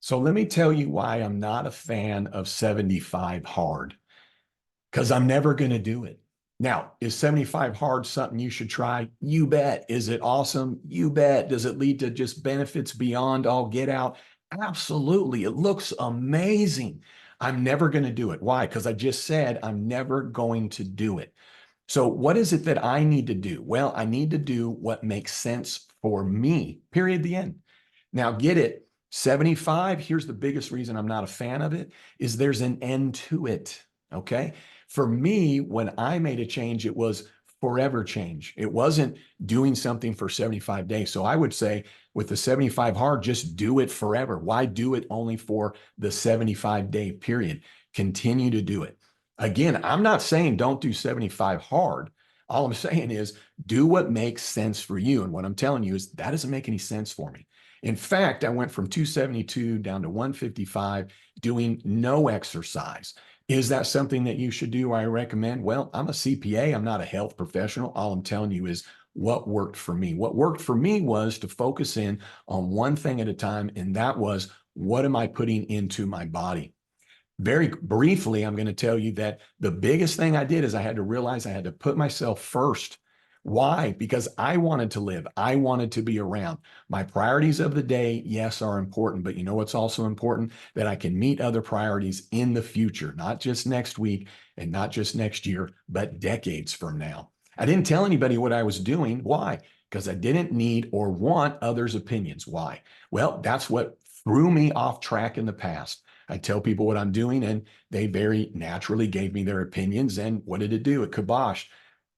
So let me tell you why I'm not a fan of 75 hard, because I'm never going to do it. Now, is 75 hard something you should try? You bet. Is it awesome? You bet. Does it lead to just benefits beyond all get out? Absolutely. It looks amazing. I'm never going to do it. Why? Because I just said I'm never going to do it. So, what is it that I need to do? Well, I need to do what makes sense for me, period, the end. Now, get it. 75, here's the biggest reason I'm not a fan of it is there's an end to it. Okay. For me, when I made a change, it was forever change. It wasn't doing something for 75 days. So I would say with the 75 hard, just do it forever. Why do it only for the 75-day period? Continue to do it. Again, I'm not saying don't do 75 hard. All I'm saying is do what makes sense for you. And what I'm telling you is that doesn't make any sense for me. In fact, I went from 272 down to 155 doing no exercise. Is that something that you should do? I recommend. Well, I'm a CPA. I'm not a health professional. All I'm telling you is what worked for me. What worked for me was to focus in on one thing at a time. And that was, what am I putting into my body? Very briefly, I'm going to tell you that the biggest thing I did is I had to realize I had to put myself first. Why? Because I wanted to live. I wanted to be around. My priorities of the day, yes, are important, but you know what's also important? That I can meet other priorities in the future, not just next week and not just next year, but decades from now. I didn't tell anybody what I was doing. Why? Because I didn't need or want others' opinions. Why? Well, that's what threw me off track in the past. I tell people what I'm doing, and they very naturally gave me their opinions. And what did it do? It kiboshed.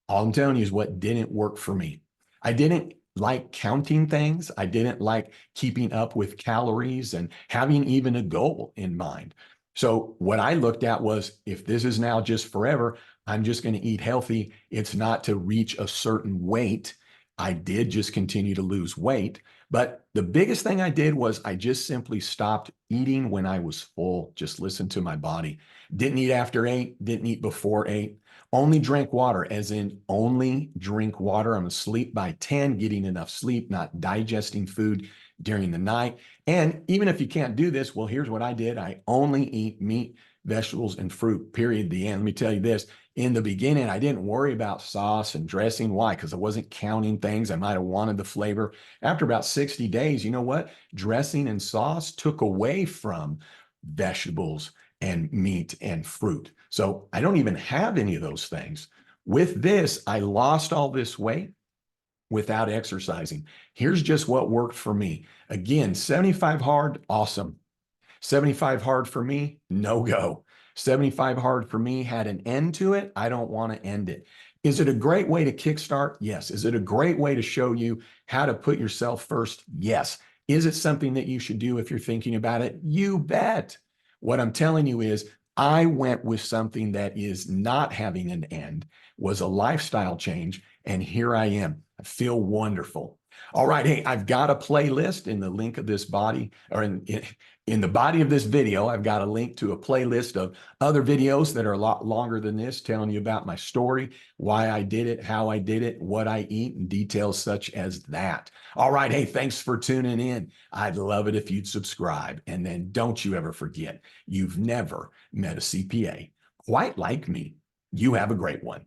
All I'm telling you is what didn't work for me. I didn't like counting things. I didn't like keeping up with calories and having even a goal in mind. So what I looked at was, if this is now just forever, I'm just going to eat healthy. It's not to reach a certain weight. I did just continue to lose weight. But the biggest thing I did was I just simply stopped eating when I was full. Just listened to my body. Didn't eat after 8, didn't eat before 8. Only drank water, as in only drink water. I'm asleep by 10, getting enough sleep, not digesting food during the night. And even if you can't do this, well, here's what I did. I only eat meat, vegetables, and fruit, period, the end. Let me tell you this. In the beginning, I didn't worry about sauce and dressing. Why? Because I wasn't counting things. I might have wanted the flavor. After about 60 days, you know what? Dressing and sauce took away from vegetables and meat and fruit. So I don't even have any of those things. With this, I lost all this weight without exercising. Here's just what worked for me. Again, 75 hard, awesome. 75 hard for me, no go. 75 hard for me had an end to it. I don't want to end it. Is it a great way to kickstart? Yes. Is it a great way to show you how to put yourself first? Yes. Is it something that you should do if you're thinking about it? You bet. What I'm telling you is I went with something that is not having an end, was a lifestyle change, and here I am. I feel wonderful. All right, hey, I've got a playlist in the link of this body, or in the body of this video. I've got a link to a playlist of other videos that are a lot longer than this, telling you about my story, why I did it, how I did it, what I eat, and details such as that. All right, hey, thanks for tuning in. I'd love it if you'd subscribe. And then don't you ever forget, you've never met a CPA quite like me. You have a great one.